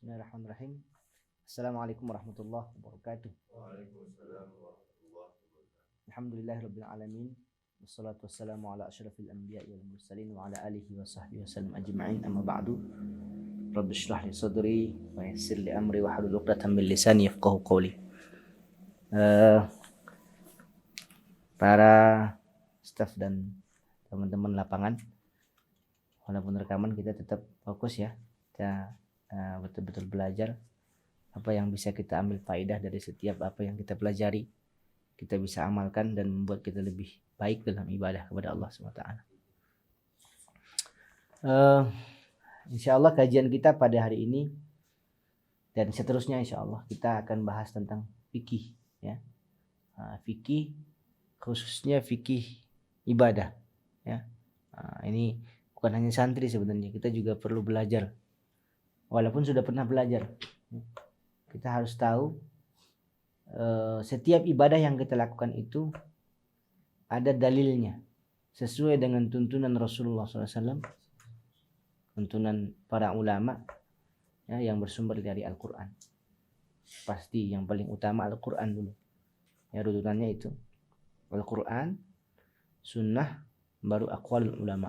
Bismillahirrahmanirrahim. Assalamualaikum warahmatullahi wabarakatuh. Waalaikumsalam warahmatullahi wabarakatuh. Alhamdulillahirabbil alamin. Wassalatu wassalamu ala asyrafil anbiya'i wal mursalin wa ala alihi wa sahbihi wasallam ajma'in. Amma ba'du. Rabbi shrah li sadri wa yassir li amri wa hlul 'uqdatam min lisani yafqahu qawli. Para staf dan teman-teman lapangan, walaupun rekaman kita tetap fokus ya. Kita betul-betul belajar apa yang bisa kita ambil faedah dari setiap apa yang kita pelajari, kita bisa amalkan dan membuat kita lebih baik dalam ibadah kepada Allah SWT. Insya Allah kajian kita pada hari ini dan seterusnya insya Allah kita akan bahas tentang fikih ya. Fikih khususnya fikih ibadah ya. Ini bukan hanya santri sebenarnya, kita juga perlu belajar. Walaupun sudah pernah belajar, kita harus tahu setiap ibadah yang kita lakukan itu ada dalilnya sesuai dengan tuntunan Rasulullah SAW, tuntunan para ulama ya, yang bersumber dari Al-Quran. Pasti yang paling utama Al-Quran dulu ya, rujukannya itu Al-Quran, Sunnah, baru aqwalul ulama.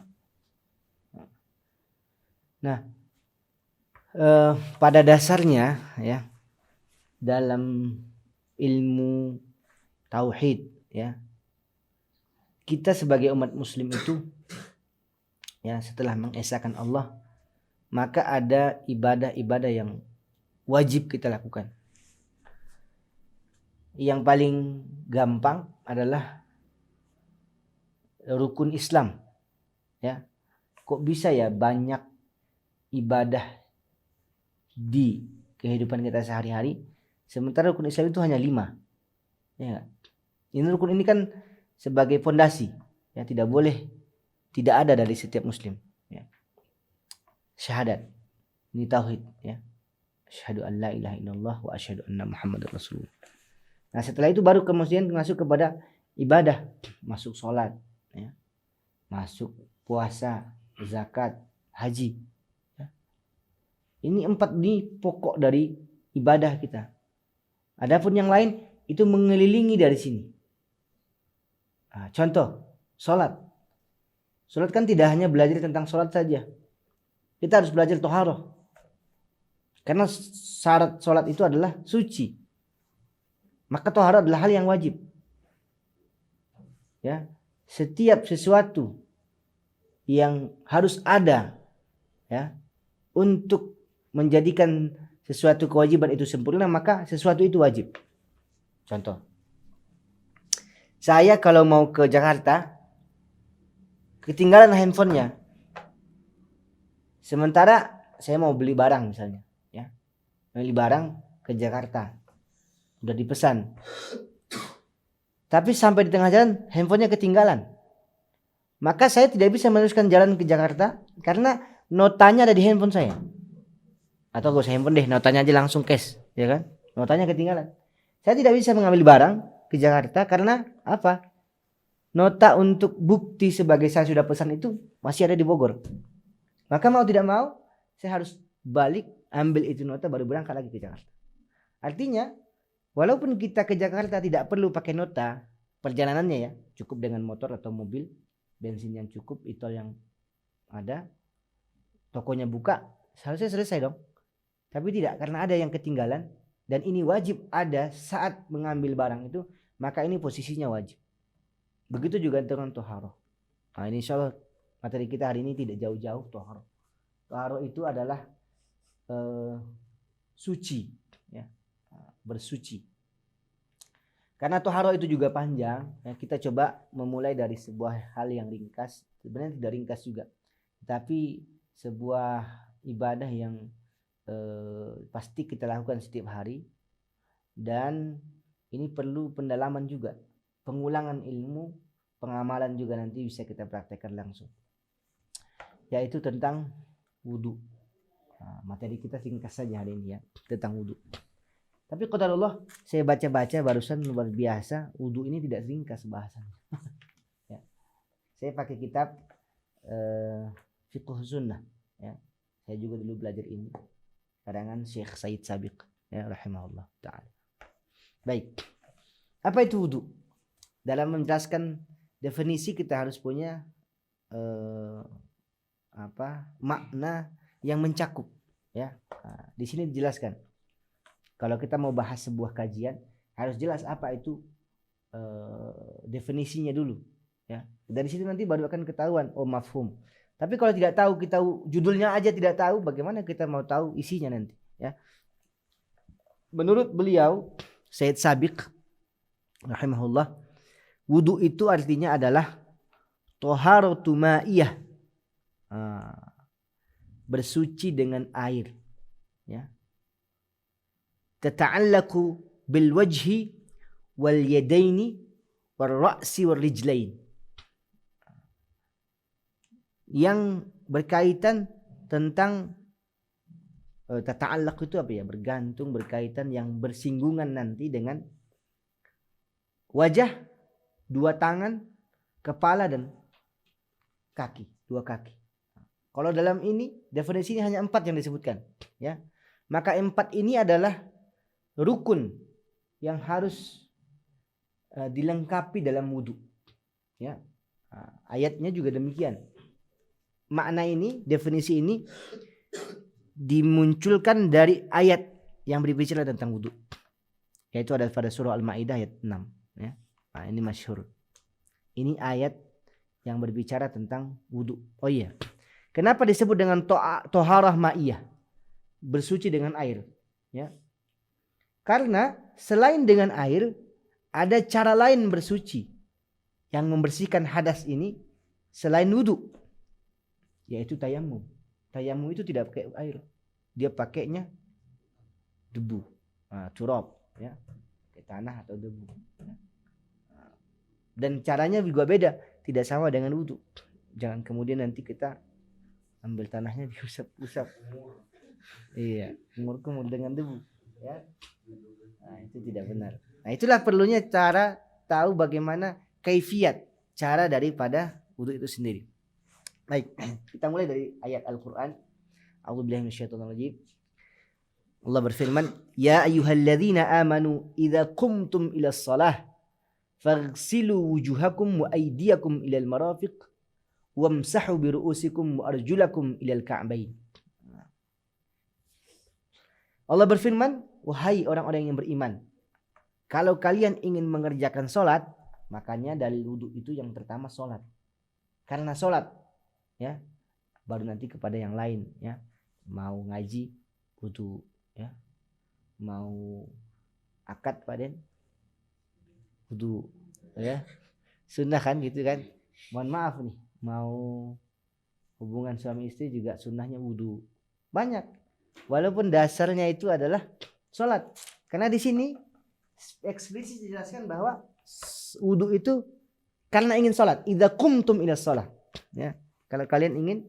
Nah, pada dasarnya ya, dalam ilmu tauhid ya, kita sebagai umat muslim itu ya, setelah mengesahkan Allah, maka ada ibadah-ibadah yang wajib kita lakukan. Yang paling gampang adalah rukun Islam ya. Kok bisa ya banyak ibadah di kehidupan kita sehari-hari, sementara rukun Islam itu hanya 5 ya. Ini rukun ini kan sebagai fondasi ya, tidak boleh tidak ada dari setiap muslim ya. Syahadat, ini tauhid ya, asyhadu an la ilaha illallah wa asyhadu anna muhammadar rasulullah. Nah setelah itu baru kemudian masuk kepada ibadah, masuk sholat ya, masuk puasa, zakat, haji. Ini 4 ini pokok dari ibadah kita. Adapun yang lain itu mengelilingi dari sini. Contoh, sholat. Sholat kan tidak hanya belajar tentang sholat saja. Kita harus belajar toharoh. Karena syarat sholat itu adalah suci. Maka toharoh adalah hal yang wajib. Ya, setiap sesuatu yang harus ada ya untuk menjadikan sesuatu kewajiban itu sempurna, maka sesuatu itu wajib. Contoh, saya kalau mau ke Jakarta ketinggalan handphonenya, sementara saya mau beli barang misalnya ya, beli barang ke Jakarta udah dipesan, tapi sampai di tengah jalan handphonenya ketinggalan, maka saya tidak bisa meneruskan jalan ke Jakarta karena notanya ada di handphone saya. Atau gak usah handphone deh, notanya aja langsung cash ya kan, notanya ketinggalan. Saya tidak bisa mengambil barang ke Jakarta karena apa? Nota untuk bukti sebagai saya sudah pesan itu masih ada di Bogor. Maka mau tidak mau saya harus balik ambil itu nota baru berangkat lagi ke Jakarta. Artinya walaupun kita ke Jakarta tidak perlu pakai nota perjalanannya ya, cukup dengan motor atau mobil, bensin yang cukup, itu yang ada, tokonya buka, seharusnya selesai dong. Tapi tidak, karena ada yang ketinggalan dan ini wajib ada saat mengambil barang itu, maka ini posisinya wajib. Begitu juga dengan toharoh. Nah ini insya Allah materi kita hari ini tidak jauh-jauh toharoh. Toharoh itu adalah suci ya, bersuci. Karena toharoh itu juga panjang ya, kita coba memulai dari sebuah hal yang ringkas. Sebenarnya tidak ringkas juga, tapi sebuah ibadah yang pasti kita lakukan setiap hari, dan ini perlu pendalaman juga, pengulangan ilmu, pengamalan juga nanti bisa kita praktekkan langsung, yaitu tentang wudu. Materi kita singkat saja hari ini ya, tentang wudu. Tapi qadarullah saya baca-baca barusan luar biasa, wudu ini tidak ringkas bahasannya. Ya. Saya pakai kitab Fiqh Sunnah ya. Saya juga dulu belajar ini. karangan Syekh Said Sabiq ya rahimahullah taala. Baik. Apa itu wudu? Dalam menjelaskan definisi kita harus punya makna yang mencakup ya. Nah, di sini dijelaskan. Kalau kita mau bahas sebuah kajian harus jelas apa itu definisinya dulu ya. Dari situ nanti baru akan ketahuan mafhum. Tapi kalau tidak tahu, kita judulnya aja tidak tahu, bagaimana kita mau tahu isinya nanti ya. Menurut beliau Said Sabiq rahimahullah, wudu itu artinya adalah thaharatu ma'iyah, bersuci dengan air ya. Tata'allaku bil wajhi wal yadaini wal ra'si wal rijlain, yang berkaitan tentang tata'allaq itu apa ya, bergantung, berkaitan, yang bersinggungan nanti dengan wajah, dua tangan, kepala dan kaki, dua kaki. Kalau dalam ini definisinya hanya 4 yang disebutkan ya. Maka 4 ini adalah rukun yang harus dilengkapi dalam wudu ya. Ayatnya juga demikian. Makna ini, definisi ini dimunculkan dari ayat yang berbicara tentang wudu, yaitu ada pada surah Al-Maidah ayat 6 ya. Nah, ini masyhur. Ini ayat yang berbicara tentang wudu. Oh iya. Kenapa disebut dengan toharah ma'iyah? Bersuci dengan air ya. Karena selain dengan air ada cara lain bersuci yang membersihkan hadas ini selain wudu, yaitu tayamum. Tayamum itu tidak pakai air, dia pakainya debu, turab ya, pakai tanah atau debu. Dan caranya juga beda, tidak sama dengan wudu. Jangan kemudian nanti kita ambil tanahnya diusap-usap, iya, kumur-kumur dengan debu ya. Nah, itu tidak benar. Nah, itulah perlunya cara tahu bagaimana kaifiat, cara daripada wudu itu sendiri. Baik, kita mulai dari ayat Al-Quran. A'udzubillahi minasyaitonirrajim. Allah berfirman, ya ayyuhalladzina amanu idza qumtum ilas shalah faghsilu wujuhakum wa aydiyakum ilal marafiq wamsahu bi ru'usikum wa arjulakum ilal ka'bain. Allah berfirman, wahai orang-orang yang beriman, kalau kalian ingin mengerjakan salat, makanya dalil wudu itu yang pertama salat. Karena salat ya, baru nanti kepada yang lain ya. Mau ngaji wudu ya, mau akad paden wudu ya, sunnah kan gitu kan. Mohon maaf nih, mau hubungan suami istri juga sunnahnya wudu. Banyak, walaupun dasarnya itu adalah sholat. Karena di sini eksplisit dijelaskan bahwa wudu itu karena ingin sholat. Idza qumtum ila sholat ya. Kalau kalian ingin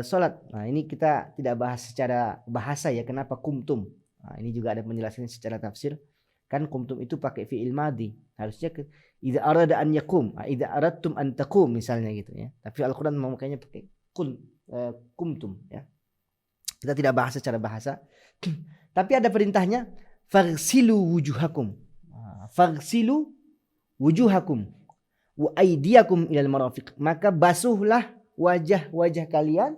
sholat. Nah, ini kita tidak bahas secara bahasa ya, kenapa kumtum. Nah, ini juga ada penjelasannya secara tafsir. Kan kumtum itu pakai fi'il madhi. Harusnya idza arada an yakum, idza aradtum an taqum misalnya gitu ya. Tapi Al-Qur'an memakainya pakai kumtum ya. Kita tidak bahas secara bahasa. Tapi ada perintahnya faghsilu wujuhakum. Faghsilu wujuhakum wa aydiyakum ilal marafiq. Maka basuhlah wajah-wajah kalian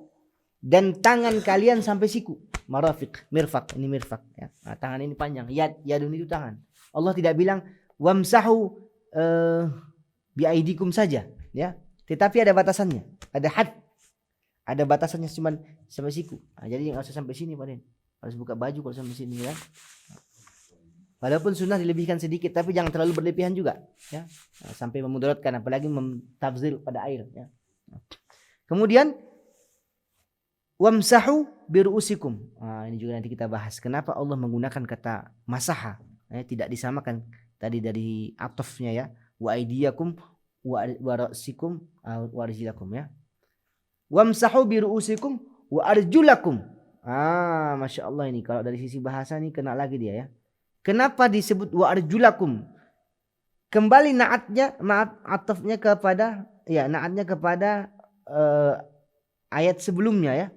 dan tangan kalian sampai siku. Marafiq, mirfaq, ini mirfaq ya. Nah, tangan ini panjang, yadun itu tangan. Allah tidak bilang wamsahu biaidikum saja ya. Tetapi ada batasannya, ada had. Ada batasannya cuma sampai siku. Nah, jadi enggak usah sampai sini, Pak. Harus buka baju kalau sampai sini ya. Walaupun sunnah dilebihkan sedikit, tapi jangan terlalu berlebihan juga ya. Nah, sampai memudaratkan, apalagi mentafzil pada air ya. Kemudian wamsahu biru'usikum. Nah, ini juga nanti kita bahas kenapa Allah menggunakan kata masaha ya, tidak disamakan tadi dari atofnya ya, wa aidiyakum wa ra'sikum wa arjulakum ya. Wamsahu biru'usikum wa arjulakum. Masya Allah, ini kalau dari sisi bahasa ini kena lagi dia ya. Kenapa disebut wa arjulakum? Kembali atofnya kepada ya, naatnya kepada ayat sebelumnya ya.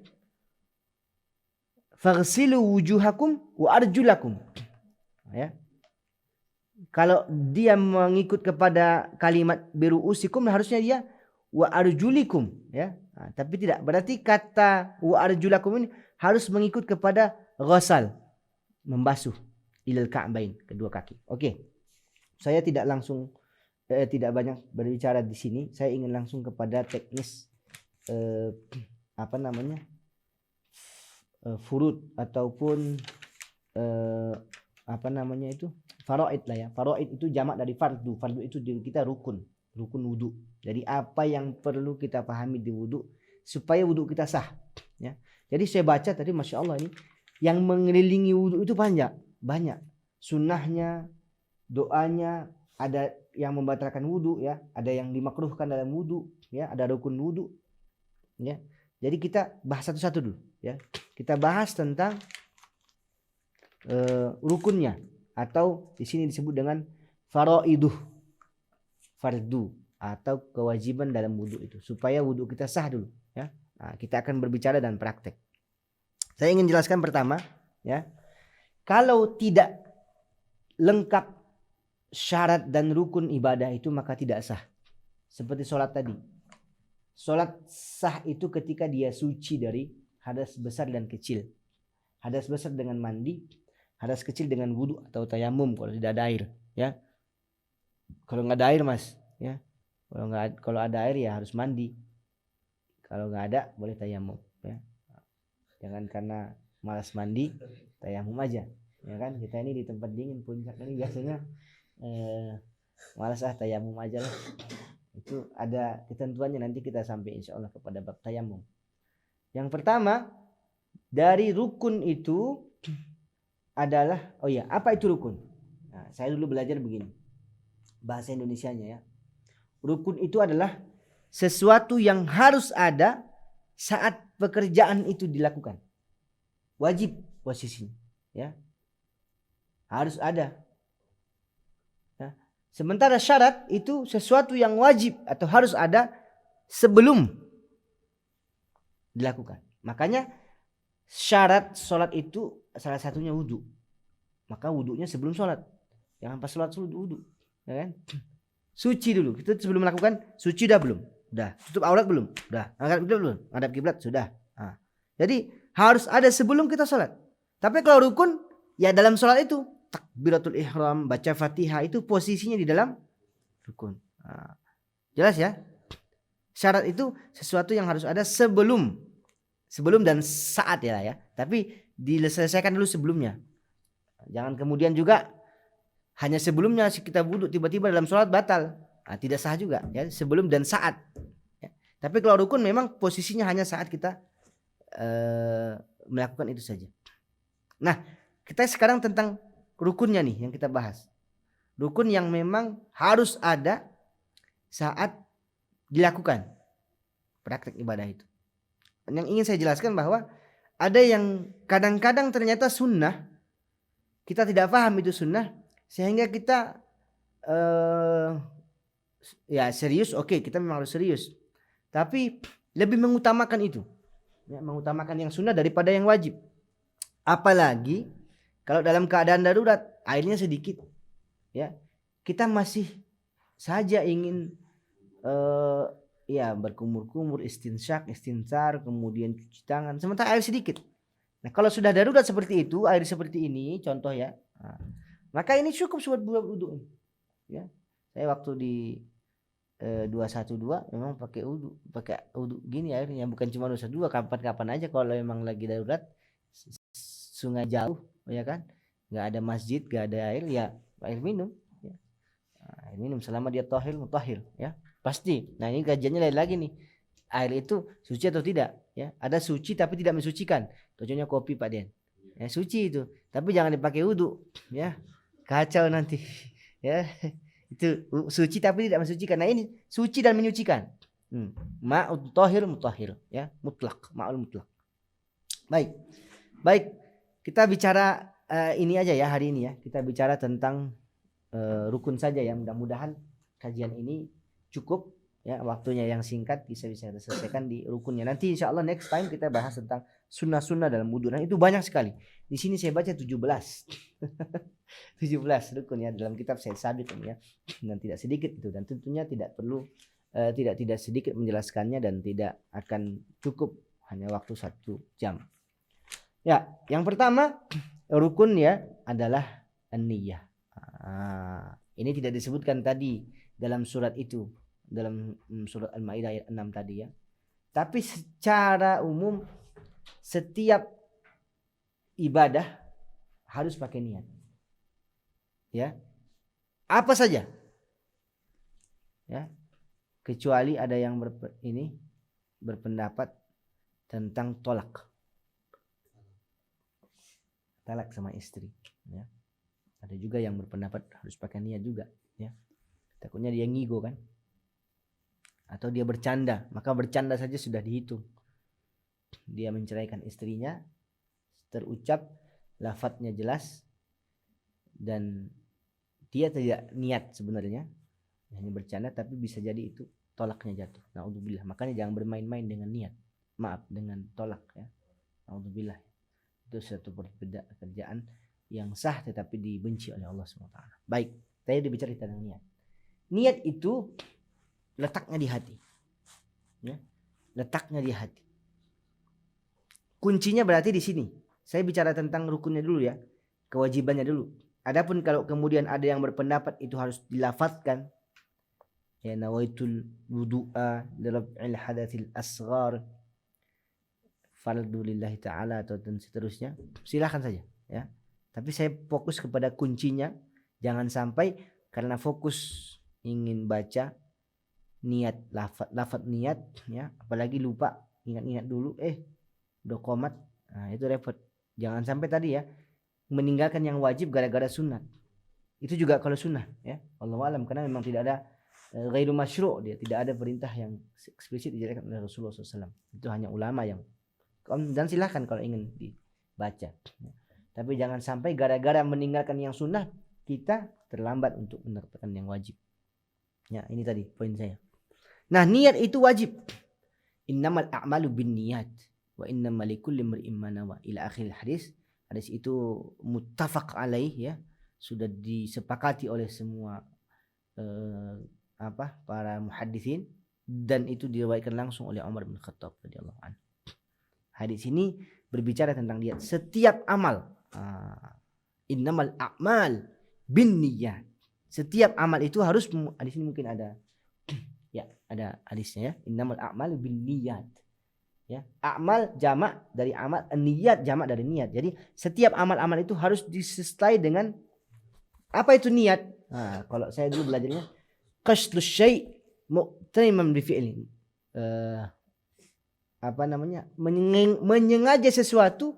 faghsilu wujuhakum wa arjulakum. Ya. Kalau dia mengikut kepada kalimat biruusikum, harusnya dia wa arjulikum, ya. Nah, tapi tidak. Berarti kata wa arjulakum ini harus mengikut kepada ghasal, membasuh ilal ka'bain, kedua kaki. Oke. Saya tidak langsung tidak banyak berbicara di sini. Saya ingin langsung kepada teknis furud ataupun faraid lah ya. Faraid itu jamak dari fardu. Fardu itu kita rukun wudu. Jadi apa yang perlu kita pahami di wudu supaya wudu kita sah, ya. Jadi saya baca tadi, masya Allah, ini yang mengelilingi wudu itu banyak. Sunnahnya, doanya, ada yang membatalkan wudu, ya, ada yang dimakruhkan dalam wudu, ya, ada rukun wudu, ya. Jadi kita bahas satu-satu dulu, ya. Kita bahas tentang rukunnya, atau di sini disebut dengan faraiduh, fardu atau kewajiban dalam wudu itu, supaya wudu kita sah dulu, ya. Nah, kita akan berbicara dan praktek. Saya ingin jelaskan pertama, ya, kalau tidak lengkap syarat dan rukun ibadah itu maka tidak sah. Seperti sholat tadi. Sholat sah itu ketika dia suci dari hadas besar dan kecil. Hadas besar dengan mandi, hadas kecil dengan wudu atau tayamum kalau tidak ada air, ya. Kalau nggak ada air, Mas, ya. Kalau ada air ya harus mandi. Kalau nggak ada boleh tayamum, ya. Jangan karena malas mandi tayamum aja, ya kan. Kita ini di tempat dingin puncak ini biasanya malas tayamum aja lah. Itu ada ketentuannya, nanti kita sampai insya Allah kepada bab tayamum. Yang pertama dari rukun itu adalah, apa itu rukun? Nah, saya dulu belajar begini, bahasa Indonesianya, ya. Rukun itu adalah sesuatu yang harus ada saat pekerjaan itu dilakukan. Wajib posisinya, ya. Harus ada. Ya. Sementara syarat itu sesuatu yang wajib atau harus ada sebelum dilakukan. Makanya syarat sholat itu salah satunya wudu. Maka wudunya sebelum sholat. Jangan pas sholat wudu, ya kan? Suci dulu. Kita sebelum melakukan suci dah belum? Udah. Tutup aurat belum? Udah. Angkat kiblat belum? Ngadap kiblat sudah. Nah. Jadi harus ada sebelum kita sholat. Tapi kalau rukun, ya dalam sholat itu takbiratul ihram, baca Fatihah, itu posisinya di dalam rukun. Nah. Jelas ya? Syarat itu sesuatu yang harus ada sebelum dan saat, ya. Tapi diselesaikan dulu sebelumnya. Jangan kemudian juga hanya sebelumnya kita wudhu tiba-tiba dalam sholat batal. Nah, tidak sah juga, ya. Sebelum dan saat, ya. Tapi kalau rukun memang posisinya hanya saat kita melakukan itu saja. Nah, kita sekarang tentang rukunnya nih yang kita bahas. Rukun yang memang harus ada saat dilakukan praktek ibadah itu. Yang ingin saya jelaskan bahwa ada yang kadang-kadang ternyata sunnah, kita tidak paham itu sunnah, sehingga kita ya serius, kita memang harus serius, tapi lebih mengutamakan itu, ya, mengutamakan yang sunnah daripada yang wajib. Apalagi kalau dalam keadaan darurat, airnya sedikit, ya, kita masih saja ingin berkumur-kumur, istinsar, kemudian cuci tangan, sementara air sedikit. Nah, kalau sudah darurat seperti itu, air seperti ini contoh, ya, maka ini cukup buat wudu, ya. Saya waktu di 212 memang pakai wudu gini airnya, bukan cuma 212, kapan-kapan aja kalau memang lagi darurat, sungai jauh, ya kan, nggak ada masjid, nggak ada air, ya air minum, ya. Air minum selama dia mutahhir, ya. Pasti. Nah, ini kajiannya lain lagi nih. Air itu suci atau tidak, ya. Ada suci tapi tidak mensucikan. Contohnya kopi, Pak Den. Ya, suci itu, tapi jangan dipakai wudu, ya. Kacau nanti. Ya. Itu suci tapi tidak mensucikan. Nah, ini suci dan menyucikan. Ma'ul mutahhir, ya, mutlak, ma'ul mutlak. Baik. Kita bicara ini aja ya hari ini, ya. Kita bicara tentang rukun saja, ya. Mudah-mudahan kajian ini cukup Ya, waktunya yang singkat bisa kita selesaikan di rukunnya. Nanti insya Allah next time kita bahas tentang sunnah-sunnah dalam wudhu. Nah, itu banyak sekali. Di sini saya baca 17. 17 rukun ya dalam kitab saya sabit ini ya. Dan tidak sedikit itu, dan tentunya tidak perlu tidak sedikit menjelaskannya, dan tidak akan cukup hanya waktu 1 jam. Ya, yang pertama rukun ya adalah an-niyah. Ini tidak disebutkan tadi dalam surat itu, dalam surat Al-Maidah ayat 6 tadi ya. Tapi secara umum setiap ibadah harus pakai niat. Ya. Apa saja. Ya. Kecuali ada yang berpendapat tentang talak sama istri ya. Ada juga yang berpendapat harus pakai niat juga ya. Takutnya dia ngigo kan, atau dia bercanda, maka bercanda saja sudah dihitung. Dia menceraikan istrinya, terucap lafadznya jelas, dan dia tidak niat sebenarnya, hanya bercanda, tapi bisa jadi itu tolaknya jatuh. Naudzubillah. Makanya jangan bermain-main dengan niat. Maaf, dengan tolak ya. Naudzubillah. Itu suatu pekerjaan yang sah tetapi dibenci oleh Allah SWT. Baik, saya berbicara tentang niat. Niat itu letaknya di hati. Ya. Letaknya di hati. Kuncinya berarti di sini. Saya bicara tentang rukunnya dulu ya. Kewajibannya dulu. Adapun kalau kemudian ada yang berpendapat itu harus dilafadzkan, ya, nawaitul wudu'a liraf'il hadatsil asghar fardu lillahi ta'ala, atau dan seterusnya, silakan saja ya. Tapi saya fokus kepada kuncinya. Jangan sampai karena fokus ingin baca niat, lafaz niat ya, apalagi lupa ingat-ingat dulu udah qomat. Nah, itu repot. Jangan sampai tadi ya meninggalkan yang wajib gara-gara sunat. Itu juga kalau sunnah ya. Allahu alam, karena memang tidak ada ghairu masyru', dia tidak ada perintah yang eksplisit dijelaskan oleh Rasulullah SAW. Itu hanya ulama yang, dan silahkan kalau ingin dibaca. Tapi jangan sampai gara-gara meninggalkan yang sunnah kita terlambat untuk mendapatkan yang wajib. Ya, ini tadi poin saya. Nah, niat itu wajib. Innamal a'malu binniyat wa innamal likulli imrin ma nawa ila akhir hadis. Hadis itu muttafaq alaih ya, sudah disepakati oleh semua para muhaddisin, dan itu diriwayatkan langsung oleh Umar bin Khattab radhiyallahu anhu. Hadis ini berbicara tentang niat. Setiap amal, innamal a'mal binniyat. Setiap amal itu harus, hadis ini mungkin ada ya, ada hadisnya ya. Innamal a'malu binniyat. Ya, amal jamak dari amal, niat jamak dari niat. Jadi setiap amal-amal itu harus disertai dengan apa itu niat. Nah, kalau saya dulu belajarnya qasdus syai' muqtariman bi fi'li. Menyengaja sesuatu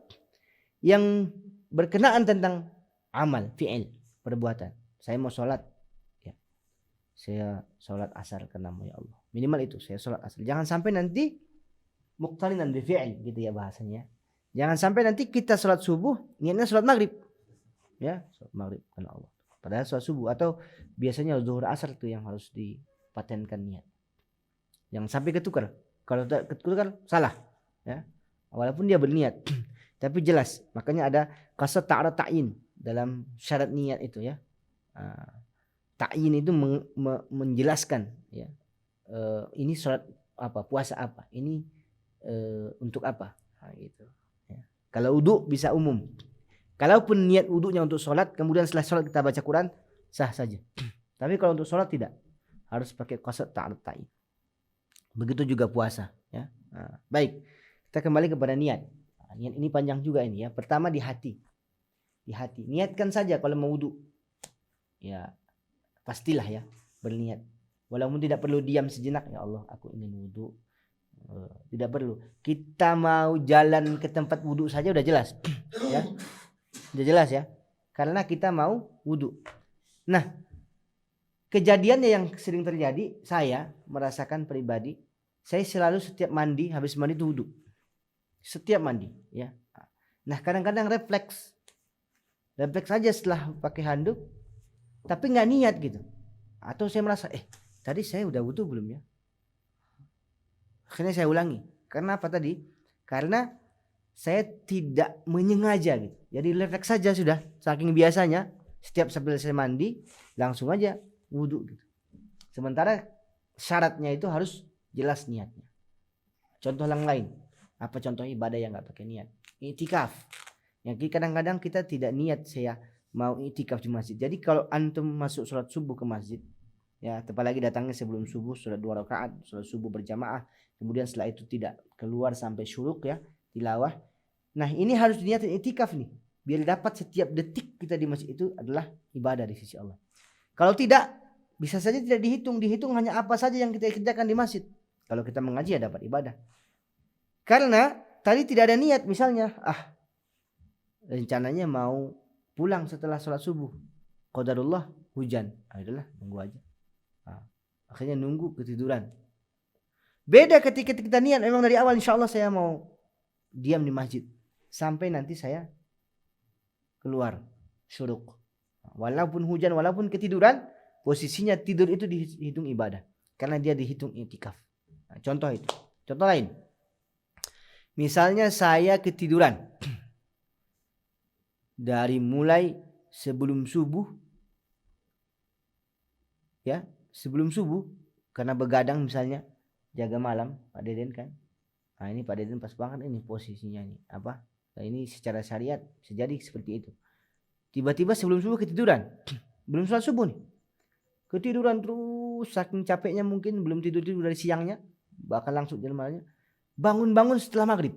yang berkenaan tentang amal, fi'il, perbuatan. Saya mau sholat ya. Saya sholat asar karena ya Allah. Minimal itu, saya sholat asar. Jangan sampai nanti muqtarinan bi fi'il gitu ya bahasanya. Jangan sampai nanti kita sholat subuh niatnya sholat maghrib. Ya, sholat maghrib karena Allah. Padahal sholat subuh, atau biasanya zuhur asar itu yang harus dipatenkan niat. Jangan sampai ketukar. Kalau ketukar salah ya. Walaupun dia berniat tapi jelas. Makanya ada qasad ta'arud ta'yin dalam syarat niat itu ya. Ta'yin itu menjelaskan ya. Ini sholat apa, puasa apa, ini untuk apa. Nah, gitu ya. Kalau wudu bisa umum. Kalaupun niat wudunya untuk sholat, kemudian setelah sholat kita baca Quran, sah saja. Tapi kalau untuk sholat tidak, harus pakai qasad ta'arud ta'yin. Begitu juga puasa ya. Nah, baik, kita kembali kepada niat. Nah, niat ini panjang juga ini ya. Pertama di hati. Di hati. Niatkan saja kalau mau wudu. Ya, pastilah ya berniat. Walaupun tidak perlu diam sejenak, ya Allah, aku ingin wudu. Tidak perlu. Kita mau jalan ke tempat wudu saja udah jelas. Ya. Udah jelas ya. Karena kita mau wudu. Nah, kejadiannya yang sering terjadi, saya merasakan pribadi, saya selalu setiap mandi, habis mandi itu wudu. Setiap mandi ya. Nah, kadang-kadang refleks aja setelah pakai handuk, tapi nggak niat gitu. Atau saya merasa tadi saya udah wudu belum ya? Akhirnya saya ulangi. Karena apa tadi? Karena saya tidak menyengaja gitu. Jadi refleks saja sudah. Saking biasanya setiap sambil saya mandi langsung aja wudhu gitu. Sementara syaratnya itu harus jelas niatnya. Contoh yang lain. Apa contoh ibadah yang nggak pakai niat? Iktikaf. Yang kadang-kadang kita tidak niat saya mau iktikaf di masjid. Jadi kalau antum masuk sholat subuh ke masjid, ya apalagi datangnya sebelum subuh sholat 2 rakaat, sholat subuh berjamaah, kemudian setelah itu tidak keluar sampai syuruk ya, tilawah. Nah ini harus diniatin iktikaf nih, biar dapat setiap detik kita di masjid itu adalah ibadah di sisi Allah. Kalau tidak, bisa saja tidak dihitung hanya apa saja yang kita kerjakan di masjid. Kalau kita mengaji ya dapat ibadah. Karena tadi tidak ada niat, misalnya rencananya mau pulang setelah sholat subuh, qadarullah hujan, adalah nunggu aja. Akhirnya nunggu ketiduran. Beda ketika kita niat memang dari awal insya Allah saya mau diam di masjid sampai nanti saya keluar syuruk. Walaupun hujan, walaupun ketiduran, posisinya tidur itu dihitung ibadah karena dia dihitung iktikaf. Nah, contoh itu. Contoh lain. Misalnya saya ketiduran dari mulai sebelum subuh, ya sebelum subuh, karena begadang misalnya jaga malam Pak Deden kan. Nah ini Pak Deden pas banget ini posisinya nih apa? Nah, ini secara syariat bisa jadi seperti itu. Tiba-tiba sebelum subuh ketiduran, belum sholat subuh nih, ketiduran terus saking capeknya mungkin belum tidur dari siangnya, bahkan langsung jalan malamnya, bangun setelah maghrib.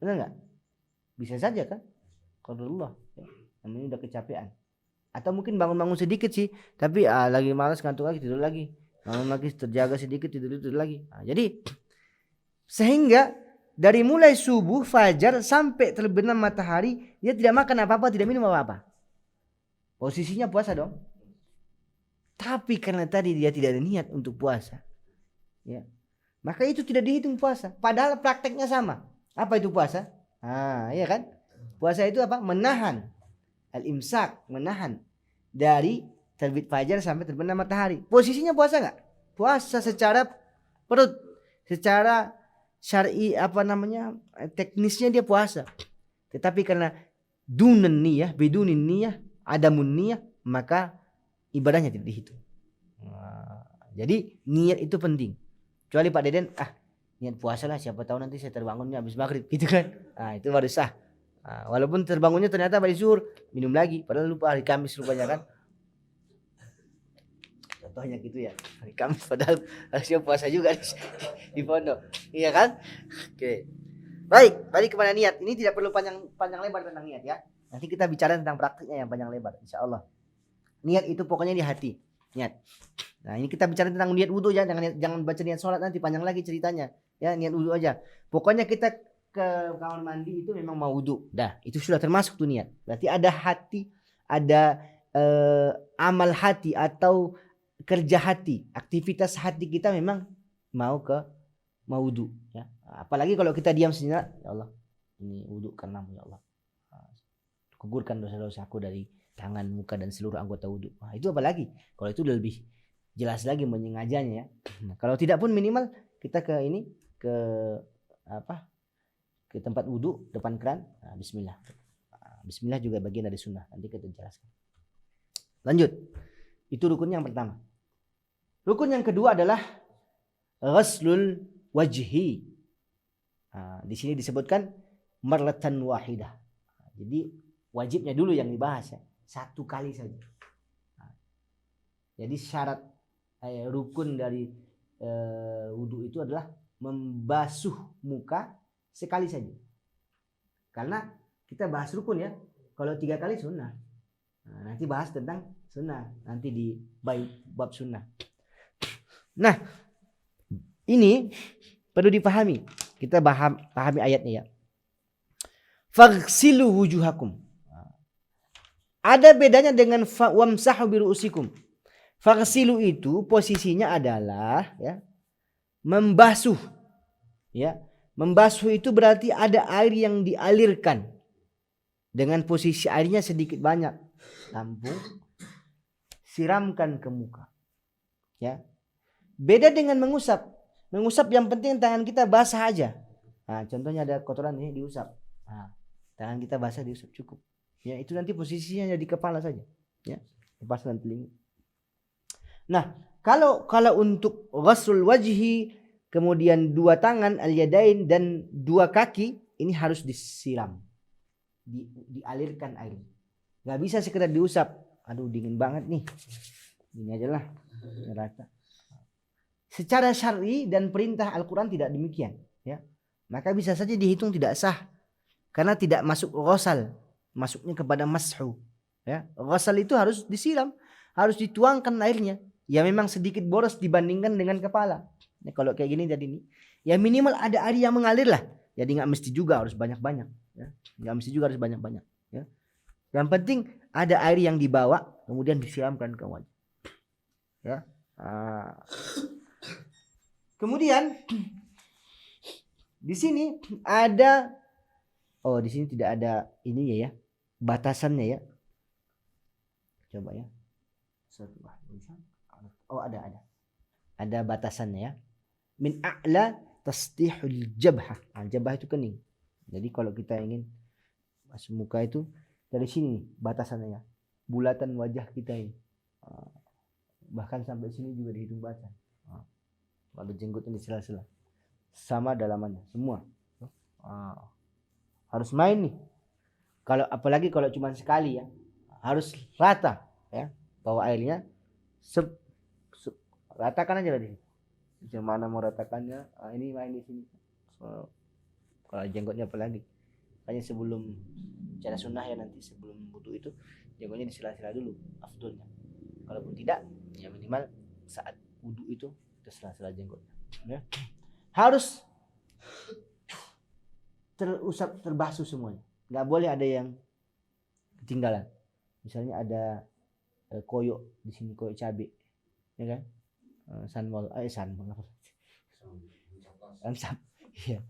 Benar nggak? Bisa saja kan? Qadarullah, ya. Namanya udah kecapean. Atau mungkin bangun sedikit sih, tapi lagi malas ngantuk lagi tidur lagi. Bangun lagi terjaga sedikit tidur lagi. Nah, jadi sehingga dari mulai subuh fajar sampai terbenam matahari dia tidak makan apa-apa, tidak minum apa-apa. Posisinya puasa dong. Tapi karena tadi dia tidak ada niat untuk puasa, ya, maka itu tidak dihitung puasa. Padahal prakteknya sama. Apa itu puasa? Iya kan? Puasa itu apa? Menahan al-imsak, menahan dari terbit fajar sampai terbenam matahari. Posisinya puasa nggak? Puasa secara perut, secara syar'i teknisnya dia puasa. Tetapi karena dunan niyah, bidunin niyah, adamun niyah, maka ibadahnya tidak dihitung. Jadi niat itu penting. Kecuali Pak Deden, niat puasa lah, siapa tahu nanti saya terbangunnya habis maghrib gitu kan. Itu baru sah. Walaupun terbangunnya ternyata habis zuhur, minum lagi, padahal lupa hari Kamis rupanya kan. Contohnya gitu ya, hari Kamis padahal harusnya puasa juga di pondok. Iya kan? Oke. Baik, balik kepada niat. Ini tidak perlu panjang lebar tentang niat ya. Nanti kita bicara tentang praktiknya yang panjang lebar insyaallah. Niat itu pokoknya di hati, niat. Nah, ini kita bicara tentang niat wudu ya, jangan baca niat sholat nanti panjang lagi ceritanya. Ya, niat wudu aja. Pokoknya kita ke kamar mandi itu memang mau wudu. Dah, itu sudah termasuk tuh niat. Berarti ada hati, ada amal hati atau kerja hati, aktivitas hati kita memang mau wudu ya. Apalagi kalau kita diam sejenak, ya Allah, ini wudu karena ya Allah. Gugurkan dosa-dosaku dari tangan, muka dan seluruh anggota wudu. Itu apalagi kalau itu udah lebih jelas lagi menyengajanya ya. Kalau tidak pun minimal kita ke tempat wudu depan keran, bismillah. Bismillah juga bagian dari sunnah, nanti kita jelaskan. Lanjut. Itu rukun yang pertama. Rukun yang kedua adalah ghaslul wajhi. Di sini disebutkan marlatan wahidah. Jadi wajibnya dulu yang dibahas ya, satu kali saja. Jadi syarat rukun dari wudu itu adalah membasuh muka sekali saja. Karena kita bahas rukun ya, kalau 3 kali sunnah. Nanti bahas tentang sunnah nanti di bab sunnah. Nah, ini perlu dipahami. Kita pahami ayatnya ya. Faghsilu wujuhakum. Ada bedanya dengan wamsahu biru'usikum. Faghsilu itu posisinya adalah ya, membasuh. Ya, membasuh itu berarti ada air yang dialirkan. Dengan posisi airnya sedikit banyak. Tampung, siramkan ke muka. Ya. Beda dengan mengusap. Mengusap yang penting tangan kita basah aja. Nah, contohnya ada kotoran ini diusap. Nah, tangan kita basah diusap cukup. Ya, itu nanti posisinya di kepala saja. Ya, lepas dan telinga. Nah, kalau untuk ghuslul wajhi, kemudian dua tangan al-yadain dan dua kaki, ini harus disiram. Dialirkan air. Gak bisa sekedar diusap. Aduh, dingin banget nih. Ini aja lah. Rata. Secara syar'i dan perintah Al-Quran tidak demikian, ya. Maka bisa saja dihitung tidak sah karena tidak masuk ghusal, masuknya kepada mashu, ya. Ghusal itu harus disiram, harus dituangkan airnya. Ya memang sedikit boros dibandingkan dengan kepala. Nah, kalau kayak gini jadi ini, ya minimal ada air yang mengalir lah. Jadi nggak mesti juga harus banyak-banyak, ya. Nggak mesti juga harus banyak-banyak, ya. Yang penting ada air yang dibawa kemudian disiramkan ke wajah, ya. Kemudian di sini ada, di sini tidak ada ini ya, batasannya ya. Coba ya. Ada batasannya ya. Min a'la tasdihul jabhah. Jabhah itu kening. Jadi kalau kita ingin masuk muka itu dari sini nih batasannya ya. Bulatan wajah kita ini. Bahkan sampai sini juga dihitung batasan. Kalau jenggotnya di sela-sela sama dalamannya semua. Harus main nih. Kalau apalagi kalau cuma sekali ya, harus rata ya. Bawa airnya ratakan aja di sini. Gimana mau ratakannya? Ini main di sini. Kalau jenggotnya apalagi. Hanya sebelum cara sunnah ya, nanti sebelum wudu itu jenggotnya di sela-sela dulu afdolnya. Kalaupun tidak ya minimal saat wudu itu sela-sela jenggotnya, ya. Harus terusap, terbasuh semuanya. Nggak boleh ada yang ketinggalan. Misalnya ada koyok di sini, koyok cabai, ya kan?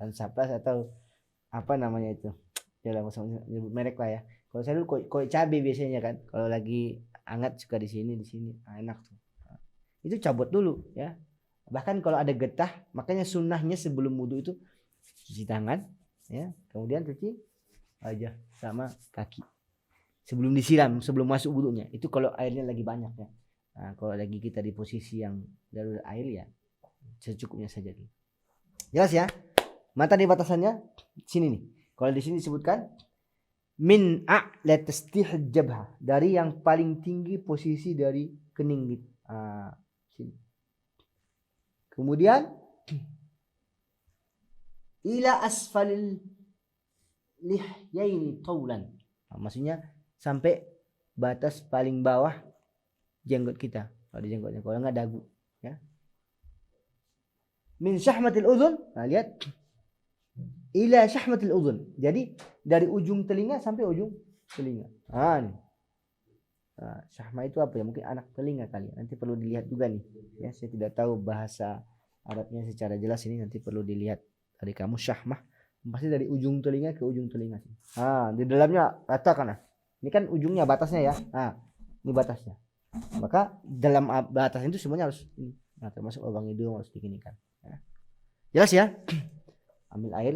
Ansaplas atau apa namanya itu? Jangan nyebut merek lah ya. Kalau saya dulu koyok cabai biasanya kan. Kalau lagi hangat suka di sini, enak tuh. Itu cabut dulu ya. Bahkan kalau ada getah, makanya sunnahnya sebelum wudu itu cuci tangan, ya, kemudian cuci wajah sama kaki. Sebelum disiram, sebelum masuk wudunya. Itu kalau airnya lagi banyak ya. Nah, kalau lagi kita di posisi yang darurat air ya secukupnya saja. Jelas ya? Mata di batasannya sini nih. Kalau di sini disebutkan min a'la tasdih jabhah, dari yang paling tinggi posisi dari kening gitu. Sini. Kemudian ila asfalil lihyaini taulan. Maksudnya sampai batas paling bawah jenggot kita. Kalau di jenggotnya, kalau enggak dagu, ya. Min syahmatil udhun. Nah, lihat. Ila syahmatil udhun. Jadi dari ujung telinga sampai ujung telinga. Nih. Syahma itu apa ya? Mungkin anak telinga kali. Nanti perlu dilihat juga nih. Ya, saya tidak tahu bahasa Arabnya secara jelas, ini nanti perlu dilihat dari kamu. Syahmah pasti dari ujung telinga ke ujung telinga. Di dalamnya ratakan. Ini kan ujungnya batasnya ya. Ini batasnya. Maka dalam batas itu semuanya harus ini. Nah, termasuk lubang hidung harus diginikan. Ya. Jelas ya? Ambil air.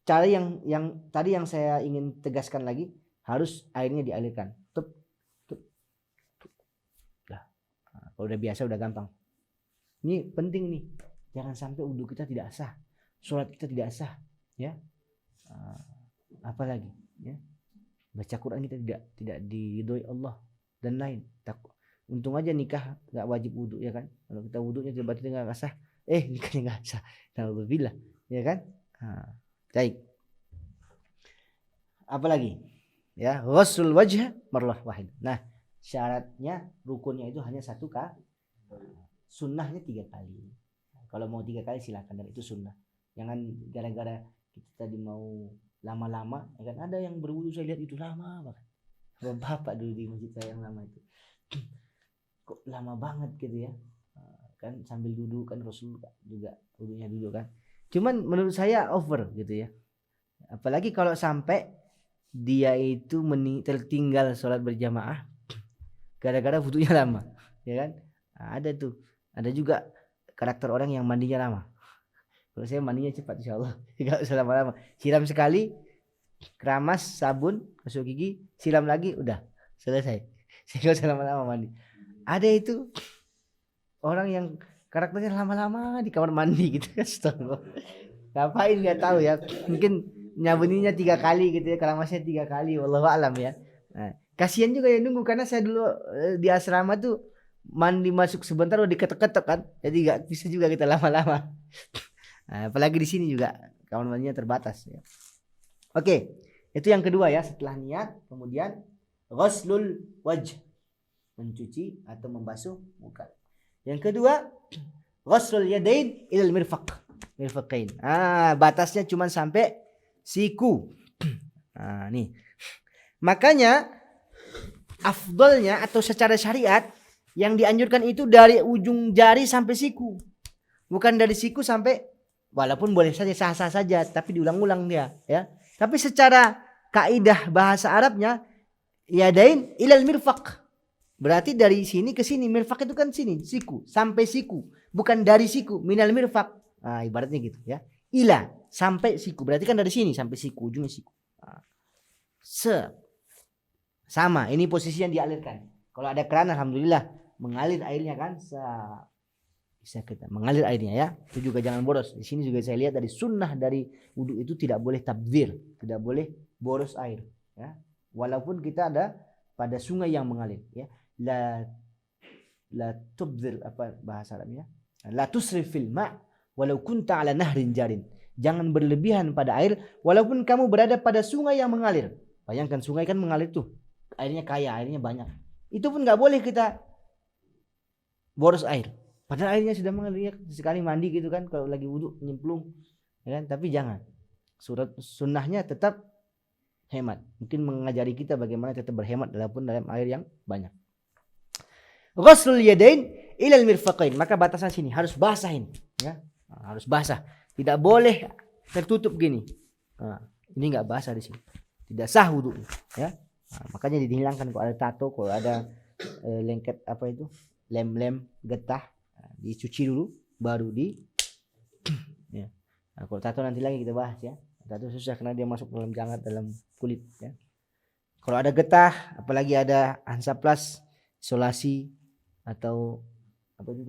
Cara yang tadi yang saya ingin tegaskan lagi, harus airnya dialirkan. Kalau udah biasa udah gampang. Ini penting nih, jangan sampai wudu kita tidak sah, sholat kita tidak sah, ya. Apalagi, ya, baca Quran kita tidak diridhoi Allah dan lain. Untung aja nikah nggak wajib wudu, ya kan? Kalau kita wudunya tiba-tiba nggak sah, nikahnya nggak sah. Alhamdulillah, ya kan? Baik. Apalagi, ya, ghusl wajh marrah wahid. Nah, syaratnya rukunnya itu hanya 1 kali. Sunnahnya 3 kali. Kalau mau 3 kali silakan, dan itu sunnah. Jangan gara-gara kita tadi mau lama-lama, ya kan? Ada yang berwudu saya lihat itu lama banget. Bapak dulu di masjid saya yang lama itu. Kok lama banget gitu ya? Kan sambil duduk kan, Rasul juga wudunya duduk kan. Cuman menurut saya over gitu ya. Apalagi kalau sampai dia itu tertinggal sholat berjamaah gara-gara wudunya lama, ya kan? Ada tuh, ada juga karakter orang yang mandinya lama. Kalau saya mandinya cepat insyaallah. Enggak usah lama-lama. Siram sekali, keramas, sabun, gosok gigi, siram lagi, udah selesai. Saya enggak usah lama-lama mandi. Ada itu orang yang karakternya lama-lama di kamar mandi gitu kan. Astagfirullah. Ngapain nggak tahu ya. Mungkin nyabuninya 3 kali gitu ya, keramasnya 3 kali, wallahu alam ya. Nah, kasihan juga yang nunggu karena saya dulu di asrama tuh mandi masuk sebentar udah diketok-ketok kan. Jadi nggak bisa juga kita lama-lama. Nah, apalagi di sini juga kamar mandinya terbatas ya. Oke, itu yang kedua ya, setelah niat kemudian ghuslul wajh, mencuci atau membasuh muka. Yang kedua, ghuslul yadain ilal mirfaqain. Batasnya cuma sampai siku. Nah, nih. Makanya afdolnya atau secara syariat yang dianjurkan itu dari ujung jari sampai siku. Bukan dari siku sampai, walaupun boleh saja sah-sah saja tapi diulang-ulang dia ya. Tapi secara kaidah bahasa Arabnya yadain ilal mirfaq. Berarti dari sini ke sini, mirfaq itu kan sini, siku, sampai siku. Bukan dari siku, minal mirfaq. Nah, ibaratnya gitu ya. Ila sampai siku. Berarti kan dari sini sampai siku, ujungnya siku. Nah, sama, ini posisi yang dialirkan. Kalau ada keran alhamdulillah mengalir airnya kan, bisa kita mengalir airnya ya. Itu juga jangan boros. Di sini juga saya lihat dari sunnah dari wudu itu tidak boleh tabdzir, tidak boleh boros air ya. Walaupun kita ada pada sungai yang mengalir ya. La tubdzir, apa bahasa Arabnya? La tusrif fil ma' walau kunta ala nahrin jarin. Jangan berlebihan pada air walaupun kamu berada pada sungai yang mengalir. Bayangkan sungai kan mengalir tuh. Airnya kaya, airnya banyak. Itu pun enggak boleh kita boros air. Padahal airnya sudah mengalir, sekali mandi gitu kan kalau lagi wudhu nyemplung ya kan, tapi jangan. Sunnahnya tetap hemat. Mungkin mengajari kita bagaimana tetap berhemat walaupun dalam air yang banyak. Ghuslul yadain ilal mirfaqain, maka batasan sini harus basahin ya. Harus basah. Tidak boleh tertutup gini. Ini enggak basah di sini. Tidak sah wudhu ya. Makanya dihilangkan kalau ada tato, kalau ada lengket apa itu? Lem-lem getah, dicuci dulu baru ya. Nah, kalau tato nanti lagi kita bahas ya. Tato susah karena dia masuk dalam jangat dalam kulit ya. Kalau ada getah, apalagi ada hansaplas, isolasi atau apa itu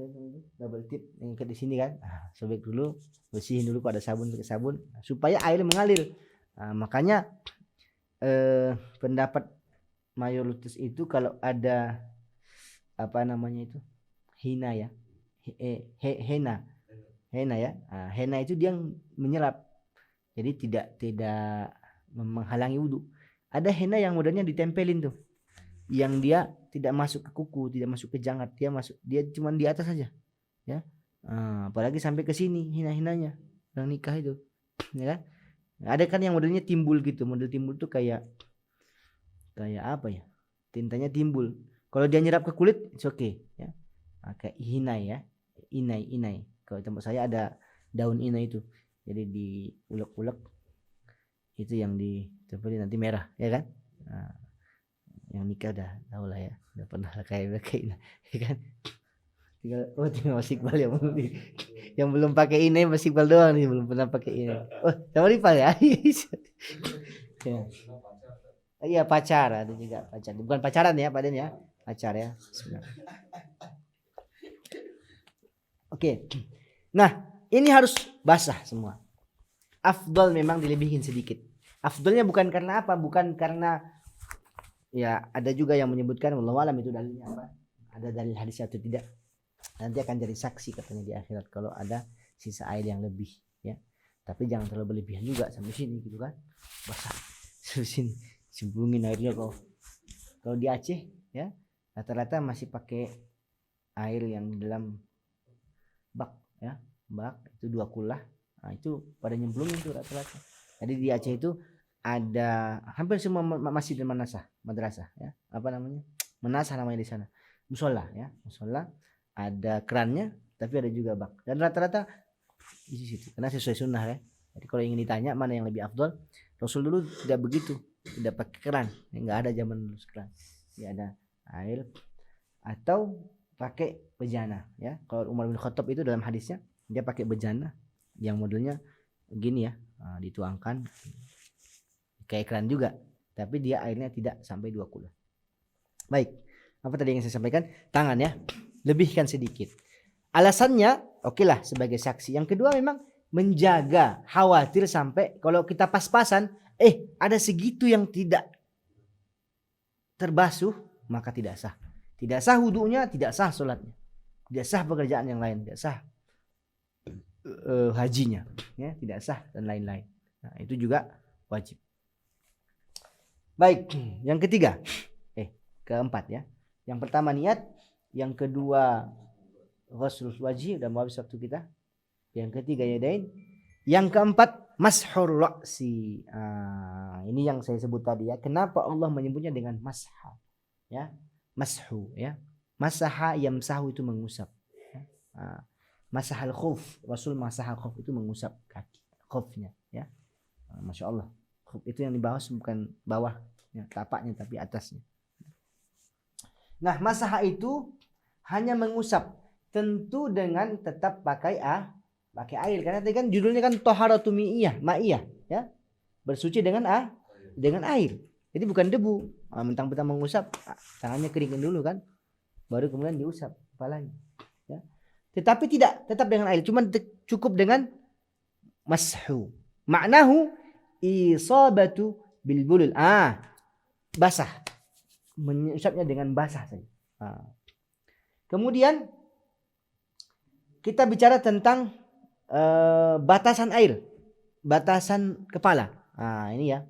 double tip yang ke di sini kan. Sobek dulu, bersihin dulu kalau ada sabun pakai sabun supaya air mengalir. Makanya pendapat mayoritas itu kalau ada apa namanya itu hina ya, hena ya. Hena itu dia menyerap, jadi tidak menghalangi wudhu. Ada hena yang modelnya ditempelin tuh, yang dia tidak masuk ke kuku, tidak masuk ke jangat, dia cuma di atas saja ya. Apalagi sampai ke sini hina-hinanya orang nikah itu ya kan. Ada kan yang modelnya timbul gitu, model timbul tuh kayak apa ya, tintanya timbul. Kalau dia nyerap ke kulit, it's okay ya. Kayak hinai ya, inai. Kalau tempat saya ada daun inai itu, jadi diulek-ulek itu yang ditempelin nanti merah ya kan. Yang nikah udah tahu lah ya, udah pernah kayak inai ya kan. Tinggal Mas Iqbal yang belum pakai inai, Mas Iqbal doang nih belum pernah pakai inai. Sama Rifal ya. Ya. Iya pacar, ada juga pacar. Bukan pacaran ya, Pak Den ya. Pacar ya. Oke. Nah, ini harus basah semua. Afdal memang dilebihin sedikit. Afdalnya bukan karena apa? Bukan karena ya ada juga yang menyebutkan wallahu alam itu dalilnya apa? Ada dalil hadis atau tidak? Nanti akan jadi saksi katanya di akhirat kalau ada sisa air yang lebih ya. Tapi jangan terlalu berlebihan juga sampai sini gitu kan. Basah. Sampai sini. Cemplungin airnya kalau di Aceh ya rata-rata masih pakai air yang dalam bak ya, bak itu 2 kulah. Nah, itu pada nyemplungin itu rata-rata. Jadi di Aceh itu ada hampir semua masjid dan madrasah ya, apa namanya, menasah namanya di sana, musola ya, musola ada kerannya tapi ada juga bak, dan rata-rata di situ karena sesuai sunnah ya. Jadi kalau ingin ditanya mana yang lebih afdal, Rasul dulu tidak begitu, tidak pakai keran, nggak ada zaman dulu keran, ya ada air atau pakai bejana ya. Kalau Umar bin Khattab itu dalam hadisnya dia pakai bejana yang modelnya gini ya, dituangkan kayak keran juga, tapi dia airnya tidak sampai 2 kula. Baik, apa tadi yang saya sampaikan? Tangan ya, lebihkan sedikit. Alasannya, oke lah sebagai saksi. Yang kedua memang menjaga, khawatir sampai kalau kita pas-pasan, ada segitu yang tidak terbasuh, maka tidak sah. Tidak sah wudunya, tidak sah sholatnya, tidak sah pekerjaan yang lain, tidak sah hajinya, ya, tidak sah dan lain-lain. Nah, itu juga wajib. Baik, yang ketiga, keempat ya. Yang pertama niat, yang kedua ghuslul wajhi, udah mau habis waktu kita. Yang ketiga yadain, yang keempat mashur ra'si. Ini yang saya sebut tadi ya. Kenapa Allah menyebutnya dengan masha? Ya, mashu ya. Masaha yamsahu itu mengusap. Ya. Masahal khuf, Rasul masahal khuf itu mengusap kaki khufnya ya. Masya Allah, khuf itu yang di bawah bukan bawah ya, tapaknya tapi atasnya. Nah, masaha itu hanya mengusap, tentu dengan tetap pakai air, karena tadi kan judulnya kan toharatu ma'iyah ya, bersuci dengan air. Jadi bukan debu. Mentang-mentang mengusap, tangannya keringin dulu kan, baru kemudian diusap kepalanya ya. Tetapi tidak tetap dengan air, cuma cukup dengan mashu. Maknahu isabatu bil bulul. Basah. Mengusapnya dengan basah saja. Kemudian kita bicara tentang batasan air, batasan kepala. Ini ya.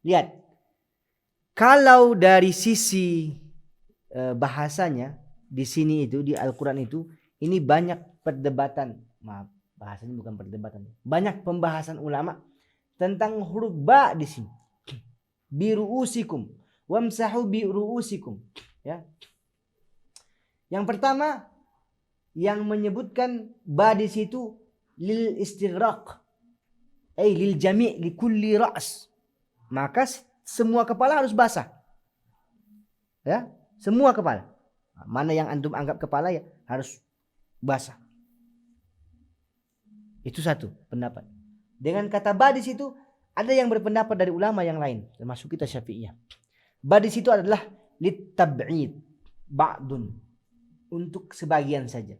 Lihat. Kalau dari sisi bahasanya di sini itu di Al-Qur'an itu ini banyak perdebatan. Maaf, bahasanya bukan perdebatan. Banyak pembahasan ulama tentang huruf ba di sini. Biruusikum wamsahu biruusikum ya. Yang pertama yang menyebutkan ba di situ lil istighraq, lil jami' li kulli ra's. Maka semua kepala harus basah. Ya, semua kepala. Mana yang antum anggap kepala ya harus basah. Itu satu pendapat. Dengan kata ba di situ ada yang berpendapat dari ulama yang lain, termasuk kita Syafi'iyah. Ba di situ adalah litab'id, ba'dun, untuk sebagian saja.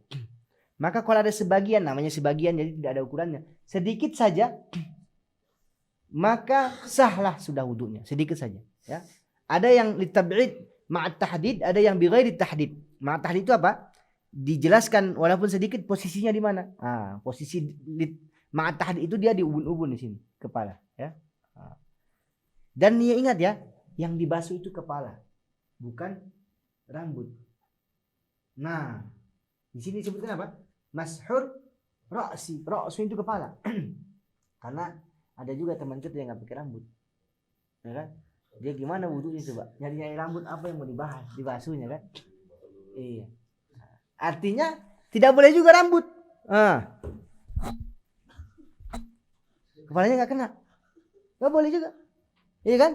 Maka kalau ada sebagian, namanya sebagian jadi tidak ada ukurannya, sedikit saja, maka sahlah sudah wudunya, sedikit saja ya. Ada yang litab'id ma'at tahdid, ada yang bighairi tahdid. Ma'at tahdid itu apa? Dijelaskan walaupun sedikit posisinya di mana. Posisi ma'at tahdid itu dia di ubun-ubun di sini, kepala ya. Dan ya ingat ya, yang dibasuh itu kepala, bukan rambut. Nah, di sini disebutkan apa? Mashur ra'si. Ra'su itu kepala. Karena ada juga teman kita yang nggak pakai rambut, ya kan? Dia gimana wudunya coba? Nyari rambut apa yang mau dibasuhnya kan? Iya. Artinya tidak boleh juga rambut. Kepalanya nggak kena, nggak boleh juga, iya kan?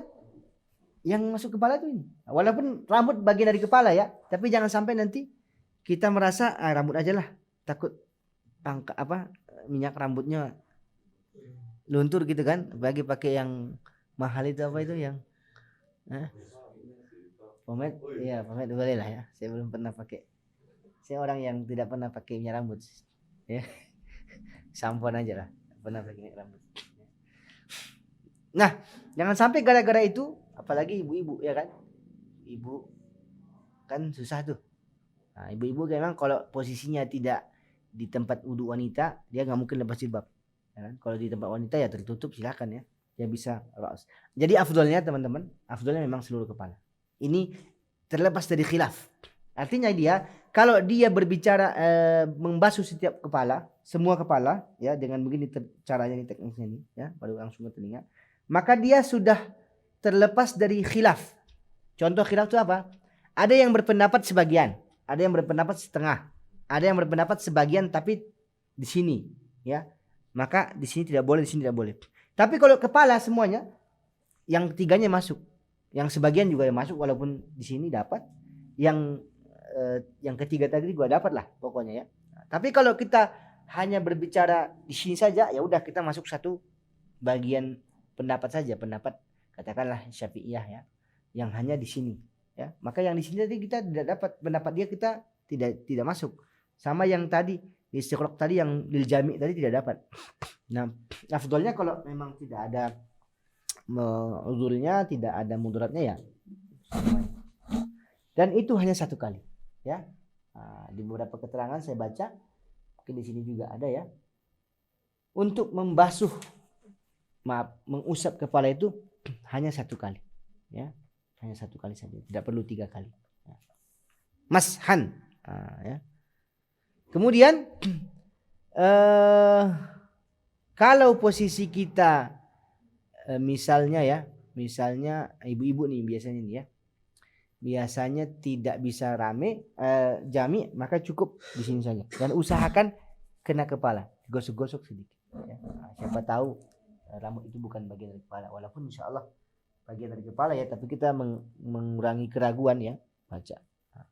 Yang masuk kepala itu ini. Walaupun rambut bagian dari kepala ya, tapi jangan sampai nanti kita merasa rambut aja lah, takut minyak rambutnya luntur gitu kan, bagi pakai yang mahal itu apa itu yang pomade, iya pomade boleh lah ya. Saya belum pernah pakai, saya orang yang tidak pernah pakai minyak rambut ya. Sampoan aja lah, pernah pakai minyak rambut. Nah, jangan sampai gara-gara itu, apalagi ibu-ibu ya kan, ibu kan susah tuh. Nah, ibu-ibu memang kalau posisinya tidak di tempat wudu wanita, dia nggak mungkin lepas jilbab. Ya kan? Kalau di tempat wanita ya tertutup, silakan ya, dia bisa raus. Jadi afdolnya teman-teman, afdolnya memang seluruh kepala. Ini terlepas dari khilaf. Artinya dia kalau dia berbicara membasuh setiap kepala, semua kepala ya, dengan begini caranya ini, tekniknya ini ya, baru langsung ke telinga, maka dia sudah terlepas dari khilaf. Contoh khilaf itu apa? Ada yang berpendapat sebagian, ada yang berpendapat setengah, ada yang berpendapat sebagian tapi di sini ya. Maka di sini tidak boleh, di sini tidak boleh. Tapi kalau kepala semuanya, yang ketiganya masuk, yang sebagian juga masuk, walaupun di sini dapat, yang ketiga tadi juga dapat lah pokoknya ya. Nah, tapi kalau kita hanya berbicara di sini saja, ya udah kita masuk satu bagian pendapat saja, pendapat katakanlah Syafi'iyah ya, yang hanya di sini ya. Maka yang di sini tadi kita tidak dapat pendapat dia, kita tidak masuk. Sama yang tadi istiqraq tadi yang lil jami' tadi tidak dapat. Nah, afdolnya kalau memang tidak ada uzurnya, tidak ada mudaratnya ya. Dan itu hanya satu kali ya. Di beberapa keterangan saya baca, mungkin di sini juga ada ya. Untuk membasuh, mengusap kepala itu hanya satu kali ya. Hanya satu kali saja, tidak perlu 3 kali. Mashan ya. Kemudian kalau posisi kita misalnya ya, misalnya ibu-ibu nih biasanya nih ya, biasanya tidak bisa rame jami, maka cukup di sini saja dan usahakan kena kepala, gosok-gosok sedikit ya. Siapa tahu rambut itu bukan bagian dari kepala, walaupun insya Allah bagian dari kepala ya, tapi kita mengurangi keraguan ya, baca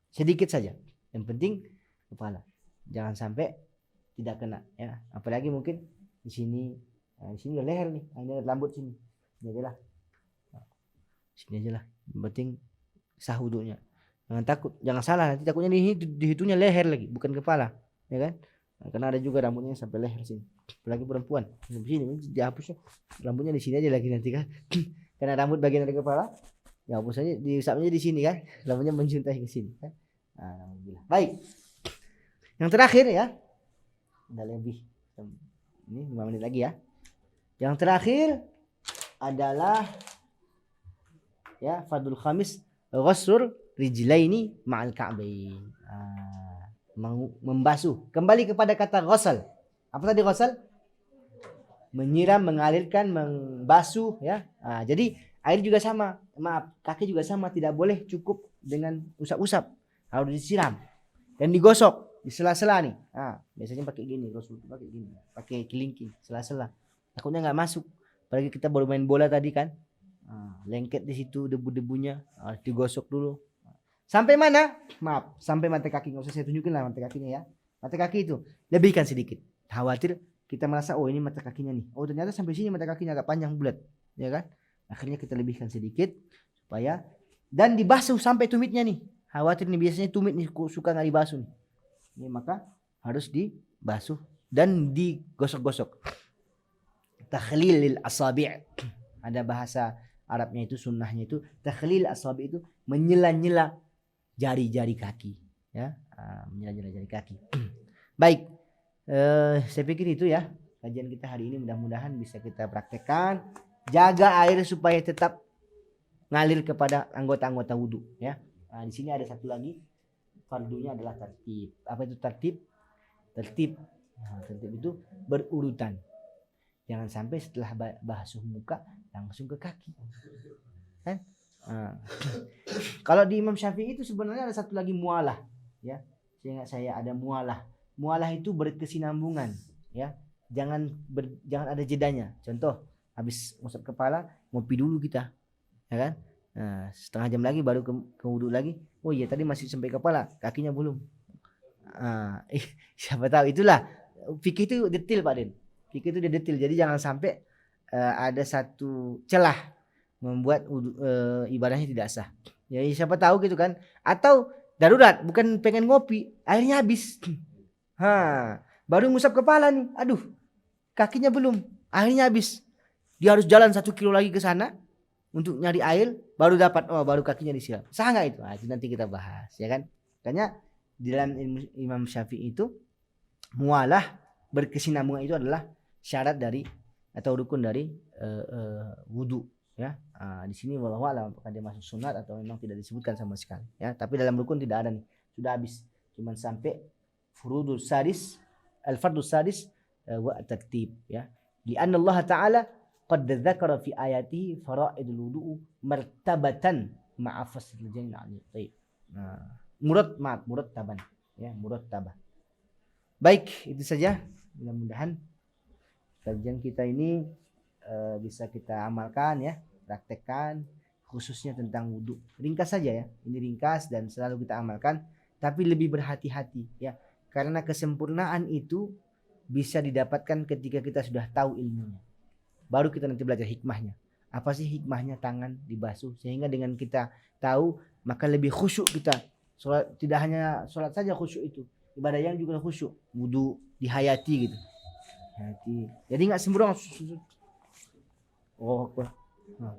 sedikit saja, yang penting kepala, jangan sampai tidak kena ya. Apalagi mungkin di sini udah leher nih, hanya rambut sini, ini aja lah, sini aja lah, yang penting sah wudunya. Jangan takut, jangan salah, nanti takutnya dihitungnya leher lagi, bukan kepala ya kan. Karena ada juga rambutnya sampai leher sini, apalagi perempuan di sini dihapusnya, rambutnya di sini aja lagi nanti kan. Karena rambut bagian dari kepala, ya hapus aja, diusapnya di sini kan, rambutnya menjuntai ke sini kan. Baik, yang terakhir ya, udah lebih ini 5 menit lagi ya. Yang terakhir adalah ya fardul khamis, ghusl rijlaini ma'al ka'bain. Membasuh, kembali kepada kata ghusl. Apa tadi ghusl? Menyiram, mengalirkan, membasuh ya. Jadi air juga sama, kaki juga sama, tidak boleh cukup dengan usap-usap, harus disiram dan digosok di sela-sela nih. Biasanya pakai gini, Rasul pakai gini, pakai kelingking sela-sela. Takutnya nggak masuk. Apalagi kita baru main bola tadi kan, lengket di situ debu-debunya, harus digosok dulu. Sampai mana? Maaf, sampai mata kaki. Nggak usah saya tunjukin lah mata kakinya ya. Mata kaki itu lebihkan sedikit. Khawatir kita merasa oh ini mata kakinya nih, oh ternyata sampai sini mata kakinya agak panjang bulat, ya kan? Akhirnya kita lebihkan sedikit supaya, dan dibasuh sampai tumitnya nih. Khawatir nih biasanya tumit nih suka nggak dibasuh nih. Ini maka harus dibasuh dan digosok-gosok. Takhlilil asabi'. Ada bahasa Arabnya itu, sunnahnya itu takhlil asabi' itu menyela-nyela jari-jari kaki ya, menyela-nyela jari kaki. Baik, saya pikir itu ya kajian kita hari ini, mudah-mudahan bisa kita praktekkan. Jaga air supaya tetap ngalir kepada anggota-anggota wudu ya. Di sini ada satu lagi, fardunya adalah tertib. Apa itu tertib? Tertib itu berurutan. Jangan sampai setelah basuh muka langsung ke kaki kan. Kalau di Imam Syafi'i itu sebenarnya ada satu lagi mualah ya. Seingat saya ada mualah. Mualah itu berkesinambungan ya. Jangan ada jedanya. Contoh, habis ngusap kepala, ngopi dulu kita ya kan. Setengah jam lagi baru ke wudu lagi. Oh iya tadi masih sampai kepala, kakinya belum. Siapa tahu, itulah fikih itu detail Pak Den. Fikih itu detail. Jadi jangan sampai ada satu celah membuat ibadahnya tidak sah. Ya siapa tahu gitu kan. Atau darurat, bukan pengen ngopi, airnya habis. Baru ngusap kepala nih, aduh kakinya belum, airnya habis. Dia harus jalan 1 kilo lagi ke sana untuk nyari air, baru dapat, baru kakinya disiram. Sah nggak itu? Itu nanti kita bahas ya kan. Makanya di dalam Imam Syafi'i itu mualah, berkesinambungan itu adalah syarat dari atau rukun dari wudu ya. Di sini wallahu a'lam apakah dia masuk sunat atau memang tidak disebutkan sama sekali ya. Tapi dalam rukun tidak ada nih, sudah habis, cuman sampai furudus sadis, al-fardus sadis wa at-tartib ya. Di anna Allah Ta'ala qad dzakara fi ayatihi fara'idul wudu'u martabatan ma'a faslil janna 'anil tayyib. Murattaban ya, murattabah. Baik, itu saja. Mudah-mudahan kajian kita ini bisa kita amalkan ya, praktekkan, khususnya tentang wudu. Ringkas saja ya, ini ringkas dan selalu kita amalkan, tapi lebih berhati-hati ya, karena kesempurnaan itu bisa didapatkan ketika kita sudah tahu ilmunya. Baru kita nanti belajar hikmahnya. Apa sih hikmahnya tangan dibasuh sehingga dengan kita tahu maka lebih khusyuk kita. Salat tidak hanya salat saja khusyuk itu. Ibadah yang juga khusyuk, wudu dihayati gitu. Hayati. Jadi enggak sembrono. Oh, apa? Nah.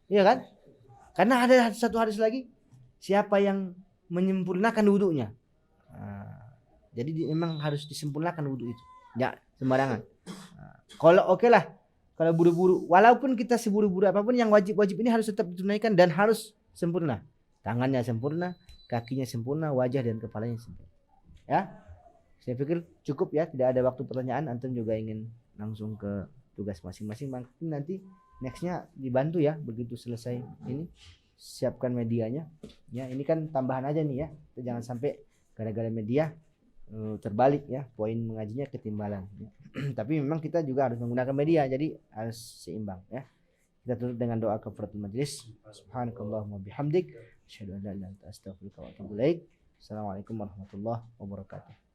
Iya kan? Karena ada satu hadis lagi, siapa yang menyempurnakan wudunya. Nah, jadi memang harus disempurnakan wudu itu. Enggak sembarangan. Nah, kalau oke lah, kalau buru-buru, walaupun kita seburu-buru apapun yang wajib-wajib ini harus tetap ditunaikan dan harus sempurna. Tangannya sempurna, kakinya sempurna, wajah dan kepalanya sempurna. Ya, saya pikir cukup ya, tidak ada waktu pertanyaan. Antum juga ingin langsung ke tugas masing-masing, mungkin nanti nextnya dibantu ya, begitu selesai ini siapkan medianya. Ya, ini kan tambahan aja nih ya, kita jangan sampai gara-gara media terbalik ya, poin mengajinya ketimbalan. Ya. Tapi memang kita juga harus menggunakan media, jadi harus seimbang ya. Kita tutup dengan doa kafaratul majelis. Subhanakallahumma bihamdik, asyhadu an la ilaha illa anta astaghfiruka wa atubu ilaik. Assalamualaikum warahmatullahi wabarakatuh.